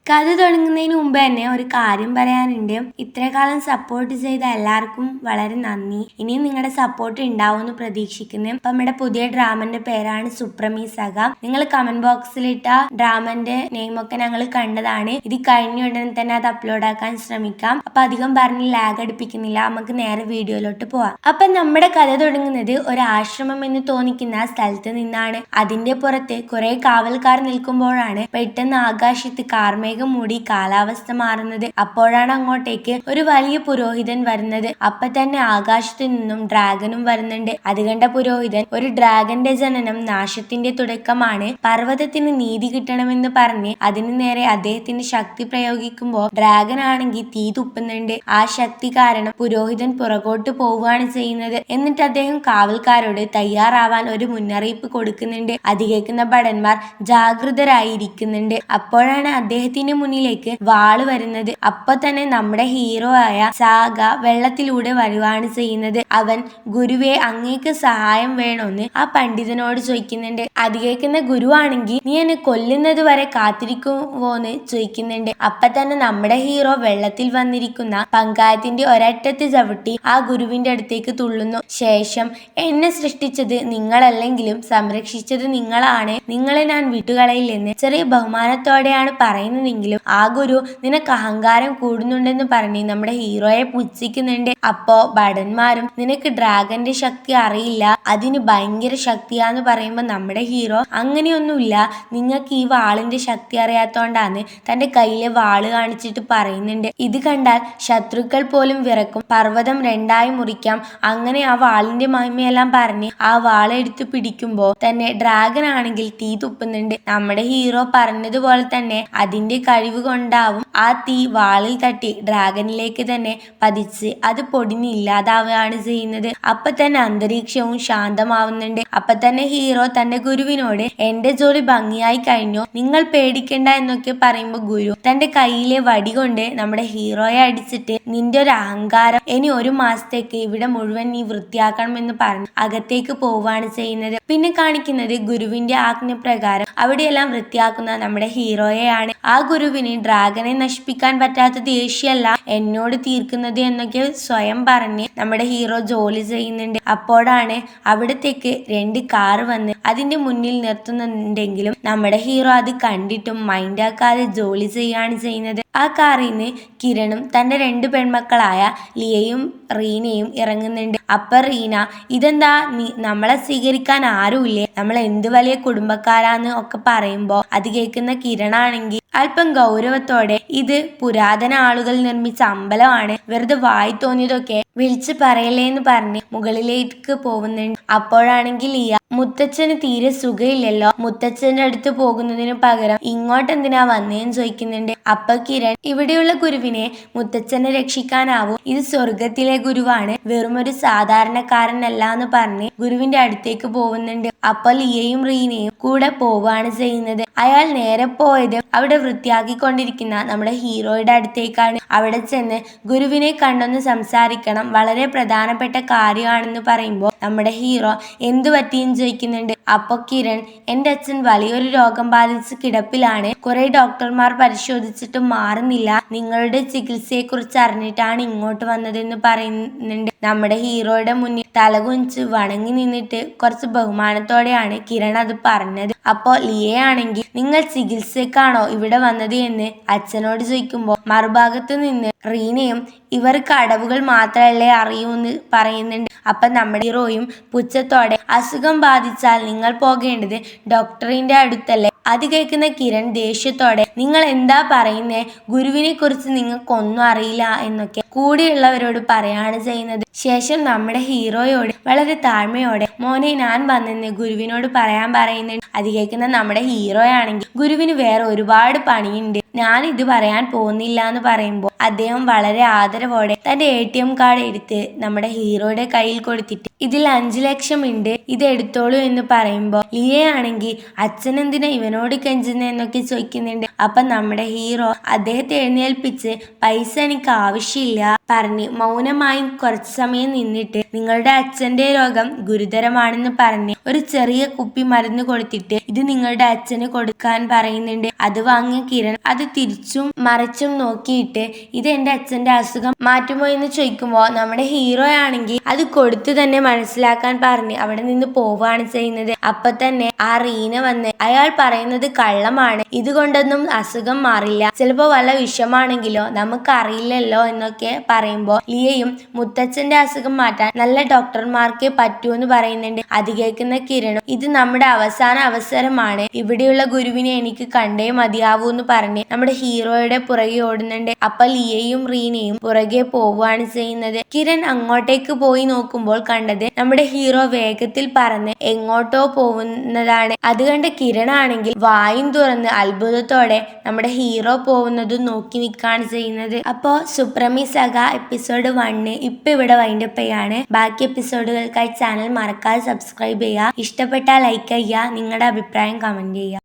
കഥ തുടങ്ങുന്നതിന് മുമ്പ് തന്നെ ഒരു കാര്യം പറയാനുണ്ട്. ഇത്രകാലം സപ്പോർട്ട് ചെയ്ത എല്ലാവർക്കും വളരെ നന്ദി. ഇനിയും നിങ്ങളുടെ സപ്പോർട്ട് ഉണ്ടാവുമെന്ന് പ്രതീക്ഷിക്കുന്നു. അപ്പൊ നമ്മുടെ പുതിയ ഡ്രാമന്റെ പേരാണ് സുപ്രമീ സഖ. നിങ്ങൾ കമന്റ് ബോക്സിലിട്ട ഡ്രാമന്റെ നെയിമൊക്കെ ഞങ്ങൾ കണ്ടതാണ്. ഇത് കഴിഞ്ഞ ഉടനെ തന്നെ അത് അപ്ലോഡ് ആക്കാൻ ശ്രമിക്കാം. അപ്പൊ അധികം പറഞ്ഞ് ലാഗ് അടുപ്പിക്കുന്നില്ല, നമുക്ക് നേരെ വീഡിയോയിലോട്ട് പോവാം. അപ്പൊ നമ്മുടെ കഥ തുടങ്ങുന്നത് ഒരു ആശ്രമം എന്ന് തോന്നിക്കുന്ന സ്ഥലത്ത് നിന്നാണ്. അതിന്റെ പുറത്ത് കുറെ കാവൽക്കാർ നിൽക്കുമ്പോഴാണ് പെട്ടെന്ന് ആകാശത്ത് കാർമേഘം മൂടി കാലാവസ്ഥ മാറുന്നത്. അപ്പോഴാണ് അങ്ങോട്ടേക്ക് ഒരു വലിയ പുരോഹിതൻ വരുന്നത്. അപ്പൊ തന്നെ ആകാശത്തു നിന്നും ഡ്രാഗനും വരുന്നുണ്ട്. അത് കണ്ട പുരോഹിതൻ, ഒരു ഡ്രാഗന്റെ ജനനം നാശത്തിന്റെ തുടക്കമാണ്, പർവ്വതത്തിന് നീതി കിട്ടണമെന്ന് പറഞ്ഞ് അതിനു നേരെ അദ്ദേഹത്തിന്റെ ശക്തി പ്രയോഗിക്കുമ്പോൾ ഡ്രാഗൻ ആണെങ്കിൽ തീ തുപ്പുന്നുണ്ട്. ആ ശക്തി കാരണം പുരോഹിതൻ പുറകോട്ട് പോവുകയാണ് ചെയ്യുന്നത്. എന്നിട്ട് അദ്ദേഹം കാവൽക്കാരോട് തയ്യാറാവാൻ ഒരു മുന്നറിയിപ്പ് കൊടുക്കുന്നുണ്ട്. അത് കേൾക്കുന്ന ഭടന്മാർ ജാഗൃതരായിരിക്കുന്നുണ്ട്. അപ്പോഴാണ് അദ്ദേഹത്തിന്റെ മുന്നിലേക്ക് വാള് വരുന്നത്. അപ്പൊ തന്നെ നമ്മുടെ ഹീറോ ആയ സാഗ വെള്ളത്തിലൂടെ വരുവാണ് ചെയ്യുന്നത്. അവൻ ഗുരുവെ, അങ്ങേക്ക് സഹായം വേണോന്ന് ആ പണ്ഡിതനോട് ചോദിക്കുന്നുണ്ട്. അത് കേൾക്കുന്ന ഗുരു ആണെങ്കിൽ, നീ എന്നെ കൊല്ലുന്നത് വരെ കാത്തിരിക്കുവോന്ന് ചോദിക്കുന്നുണ്ട്. അപ്പൊ തന്നെ നമ്മുടെ ഹീറോ വെള്ളത്തിൽ വന്നിരിക്കുന്ന പങ്കായത്തിന്റെ ഒരറ്റത്ത് ചവിട്ടി ആ ഗുരുവിന്റെ അടുത്തേക്ക് തുള്ളുന്നു. ശേഷം, എന്നെ സൃഷ്ടിച്ചത് നിങ്ങളല്ലെങ്കിലും സംരക്ഷിച്ചത് നിങ്ങളാണ്, നിങ്ങളെ ഞാൻ വിട്ടുകളയില്ലെന്ന് ചെറിയ ബഹുമാനത്തോടെയാണ് പറയുന്നതെങ്കിലും ആ ഗുരു നിനക്ക് അഹങ്കാരം കൂടുന്നുണ്ടെന്ന് പറഞ്ഞ് നമ്മുടെ ഹീറോയെ പുച്ഛിക്കുന്നുണ്ട്. അപ്പോ ഭടന്മാരും, നിനക്ക് ഡ്രാഗന്റെ ശക്തി അറിയില്ല, അതിന് ഭയങ്കര ശക്തിയാന്ന് പറയുമ്പോൾ നമ്മുടെ ഹീറോ, അങ്ങനെയൊന്നുമില്ല, നിങ്ങൾക്ക് ഈ വാളിന്റെ ശക്തി അറിയാത്തോണ്ടാന്ന് തന്റെ കയ്യിലെ വാള് കാണിച്ചിട്ട് പറയുന്നുണ്ട്. ഇത് കണ്ടാൽ ശത്രുക്കൾ പോലും വിറക്കും, പർവ്വതം രണ്ടായി മുറിക്കാം. അങ്ങനെ ആ വാളിന്റെ മഹിമയെല്ലാം പറഞ്ഞ് ആ വാളെടുത്ത് പിടിക്കുമ്പോൾ തന്നെ ഡ്രാഗൻ ആണെങ്കിൽ തീ തുപ്പുന്നുണ്ട്. നമ്മുടെ ഹീറോ പറഞ്ഞതുപോലെ തന്നെ അതിന്റെ കഴിവ് കൊണ്ടാവും ആ തീ വാളിൽ തട്ടി ഡ്രാഗനിലേക്ക് തന്നെ പതിച്ച് അത് പൊടിഞ്ഞ് ഇല്ലാതാവുകയാണ് ചെയ്യുന്നത്. അപ്പൊ തന്നെ അന്തരീക്ഷവും ശാന്തമാവുന്നുണ്ട്. അപ്പൊ തന്നെ ഹീറോ തന്റെ ഗുരുവിനോട്, എന്റെ ജോലി ഭംഗിയായി കഴിഞ്ഞോ, നിങ്ങൾ പേടിക്കണ്ട എന്നൊക്കെ പറയുമ്പോൾ ഗുരു തന്റെ കയ്യിലെ വടി കൊണ്ട് നമ്മുടെ ഹീറോയെ അടിച്ചിട്ട്, നിന്റെ ഒരു അഹങ്കാരം, ഇനി ഒരു മാസത്തേക്ക് ഇവിടെ മുഴുവൻ നീ വൃത്തിയാക്കണം എന്ന് പറഞ്ഞ് അകത്തേക്ക് പോവുകയാണ് ചെയ്യുന്നത്. പിന്നെ കാണിക്കുന്നത് ഗുരുവിന്റെ ആജ്ഞപ്രകാരം അവിടെയെല്ലാം വൃത്തിയാക്കുന്ന നമ്മുടെ ഹീറോയെയാണ്. ആ ഗുരുവിന് ഡ്രാഗനെ നശിപ്പിക്കാൻ പറ്റാത്ത ദേഷ്യമല്ല എന്നോട് തീർക്കുന്നത് എന്നൊക്കെ സ്വയം പറഞ്ഞ് നമ്മുടെ ഹീറോ ജോലി ചെയ്യുന്നുണ്ട്. അപ്പോഴാണ് അവിടത്തേക്ക് 2 കാർ വന്ന് അതിന്റെ മുന്നിൽ നിർത്തുന്നുണ്ടെങ്കിലും നമ്മുടെ ഹീറോ അത് കണ്ടിട്ടും മൈൻഡാക്കാതെ ജോലി ചെയ്യാണ് ചെയ്യുന്നത്. ആ കാറിൽ നിന്ന് കിരണും തന്റെ 2 പെൺമക്കളായ ലിയയും റീനയും ഇറങ്ങുന്നുണ്ട്. അപ്പൊ റീന, ഇതെന്താ നമ്മളെ സ്വീകരിക്കാൻ ആരുമില്ലേ, നമ്മൾ എന്ത് വലിയ കുടുംബക്കാരാന്ന് ഒക്കെ പറയുമ്പോ അത് കേൾക്കുന്ന കിരണാണെങ്കിൽ അല്പം ഗൗരവത്തോടെ, ഇത് പുരാതന ആളുകൾ നിർമ്മിച്ച അമ്പലമാണ്, വെറുതെ വായി തോന്നിയതൊക്കെ വിളിച്ചു പറയല്ലേ എന്ന് പറഞ്ഞ് മുകളിലേക്ക് പോകുന്നുണ്ട്. അപ്പോഴാണെങ്കിൽ ലിയ, മുത്തച്ഛന് തീരെ സുഖമില്ലല്ലോ, മുത്തച്ഛന്റെ അടുത്ത് പോകുന്നതിന് പകരം ഇങ്ങോട്ട് എന്തിനാ വന്നേന്ന് ചോദിക്കുന്നുണ്ട്. അപ്പൊ കിരൺ, ഇവിടെയുള്ള ഗുരുവിനെ മുത്തച്ഛനെ രക്ഷിക്കാനാവും, ഇത് സ്വർഗത്തിലെ ഗുരുവാണ്, വെറുമൊരു സാധാരണക്കാരനല്ല എന്ന് പറഞ്ഞ് ഗുരുവിന്റെ അടുത്തേക്ക് പോകുന്നുണ്ട്. അപ്പൊ ലിയയും റീനയും കൂടെ പോവുകയാണ് ചെയ്യുന്നത്. അയാൾ നേരെ പോയത് അവിടെ വൃത്തിയാക്കിക്കൊണ്ടിരിക്കുന്ന നമ്മുടെ ഹീറോയുടെ അടുത്തേക്കാണ്. അവിടെ ചെന്ന് ഗുരുവിനെ കണ്ടൊന്ന് സംസാരിക്കണം, വളരെ പ്രധാനപ്പെട്ട കാര്യമാണെന്ന് പറയുമ്പോൾ നമ്മുടെ ഹീറോ എന്തു പറ്റിയെന്ന് ചോദിക്കുന്നുണ്ട്. അപ്പൊ കിരൺ, എന്റെ അച്ഛൻ വലിയൊരു രോഗം ബാധിച്ച് കിടപ്പിലാണ്, കുറെ ഡോക്ടർമാർ പരിശോധിച്ചിട്ടും മാറുന്നില്ല, നിങ്ങളുടെ ചികിത്സയെ കുറിച്ച് അറിഞ്ഞിട്ടാണ് ഇങ്ങോട്ട് വന്നതെന്ന് പറയുന്നുണ്ട്. നമ്മുടെ ഹീറോയുടെ മുന്നിൽ തലകുനിച്ച് വണങ്ങി നിന്നിട്ട് കുറച്ച് ബഹുമാനത്തോടെയാണ് കിരൺ അത് പറഞ്ഞത്. അപ്പോ ലിയയാണെങ്കിൽ, നിങ്ങൾ ചികിത്സക്കാണോ ഇവിടെ വന്നത് എന്ന് അച്ഛനോട് ചോദിക്കുമ്പോൾ മറുഭാഗത്ത് നിന്ന് റീനയും, ഇവർക്ക് അടവുകൾ മാത്രമല്ലേ അറിയൂന്ന് പറയുന്നുണ്ട്. അപ്പൊ നമ്മുടെ ഹീറോയും പുച്ഛത്തോടെ, അസുഖം ബാധിച്ചാൽ നിങ്ങൾ പോകേണ്ടത് ഡോക്ടറിന്റെ അടുത്തല്ലേ. അത് കേൾക്കുന്ന കിരൺ ദേഷ്യത്തോടെ, നിങ്ങൾ എന്താ പറയുന്നേ, ഗുരുവിനെ കുറിച്ച് നിങ്ങൾക്കൊന്നും അറിയില്ല എന്നൊക്കെ കൂടെയുള്ളവരോട് പറയാണ് ചെയ്യുന്നത്. ശേഷം നമ്മുടെ ഹീറോയോട് വളരെ താഴ്മയോടെ, മോനെ ഞാൻ വന്നെന്ന് ഗുരുവിനോട് പറയാൻ പറയുന്നുണ്ട്. അത് കേൾക്കുന്ന നമ്മുടെ ഹീറോയാണെങ്കിൽ, ഗുരുവിന് വേറെ ഒരുപാട് പണിയുണ്ട്, ഞാൻ ഇത് പറയാൻ പോകുന്നില്ല എന്ന് പറയുമ്പോൾ അദ്ദേഹം വളരെ ആദരവോടെ തന്റെ ATM കാർഡ് എടുത്ത് നമ്മുടെ ഹീറോയുടെ കയ്യിൽ കൊടുത്തിട്ട്, ഇതിൽ 5 ലക്ഷം ഉണ്ട്, ഇത് എടുത്തോളൂ എന്ന് പറയുമ്പോൾ ലിയയാണെങ്കിൽ, അച്ഛൻ എന്തിനാ ഇവനോട് കെഞ്ചുന്ന എന്നൊക്കെ ചോദിക്കുന്നുണ്ട്. അപ്പൊ നമ്മുടെ ഹീറോ അദ്ദേഹത്തെ എഴുന്നേൽപ്പിച്ച്, പൈസ എനിക്ക് ആവശ്യമില്ല പറഞ്ഞ് മൗനമായി കുറച്ചു സമയം നിന്നിട്ട്, നിങ്ങളുടെ അച്ഛന്റെ രോഗം ഗുരുതരമാണെന്ന് പറഞ്ഞ് ഒരു ചെറിയ കുപ്പി മരുന്ന് കൊടുത്തിട്ട് ഇത് നിങ്ങളുടെ അച്ഛന് കൊടുക്കാൻ പറയുന്നുണ്ട്. അത് വാങ്ങിയ കിരൺ അത് തിരിച്ചും മറിച്ചും നോക്കിയിട്ട് ഇത് എന്റെ അച്ഛന്റെ അസുഖം മാറ്റുമോ എന്ന് ചോദിക്കുമ്പോൾ നമ്മുടെ ഹീറോ ആണെങ്കിൽ അത് കൊടുത്തു തന്നെ മനസ്സിലാക്കാൻ പറഞ്ഞ് അവിടെ നിന്ന് പോവുകയാണ് ചെയ്യുന്നത്. അപ്പൊ തന്നെ ആ റീന വന്ന് അയാൾ പറയുന്നത് കള്ളമാണ്, ഇതുകൊണ്ടൊന്നും അസുഖം മാറില്ല, ചിലപ്പോ വല്ല വിഷമാണെങ്കിലോ നമുക്കറിയില്ലല്ലോ എന്നൊക്കെ പറയുമ്പോൾ ലിയയും മുത്തച്ഛന്റെ അസുഖം മാറ്റാൻ നല്ല ഡോക്ടർമാർക്കേ പറ്റൂ എന്ന് പറയുന്നുണ്ട്. അത് കേൾക്കുന്ന കിരണും ഇത് നമ്മുടെ അവസാന അവസരമാണ്, ഇവിടെയുള്ള ഗുരുവിനെ എനിക്ക് കണ്ടേ മതിയാവൂ എന്ന് പറഞ്ഞ് നമ്മുടെ ഹീറോയുടെ പുറകെ ഓടുന്നുണ്ട്. അപ്പൊ ലിയയും റീനയും പുറകെ പോവുകയാണ് ചെയ്യുന്നത്. കിരൺ അങ്ങോട്ടേക്ക് പോയി നോക്കുമ്പോൾ കണ്ടത് നമ്മുടെ ഹീറോ വേഗത്തിൽ പറന്ന് എങ്ങോട്ടോ പോകുന്നതാണ്. അത് കണ്ട് കിരൺ ആണെങ്കിൽ വായും തുറന്ന് അത്ഭുതത്തോടെ നമ്മുടെ ഹീറോ പോകുന്നതും നോക്കി നിൽക്കുകയാണ് ചെയ്യുന്നത്. അപ്പോ സുപ്രമി സഗ എപ്പിസോഡ് 1 ഇപ്പൊ ഇവിടെ വൈൻഡപ്പ് ചെയ്യാണ്. ബാക്കി എപ്പിസോഡുകൾക്കായി ചാനൽ മറക്കാതെ സബ്സ്ക്രൈബ് ചെയ്യുക. ഇഷ്ടപ്പെട്ടാൽ ലൈക്ക് ചെയ്യുക, നിങ്ങളുടെ അഭിപ്രായം കമന്റ് ചെയ്യുക.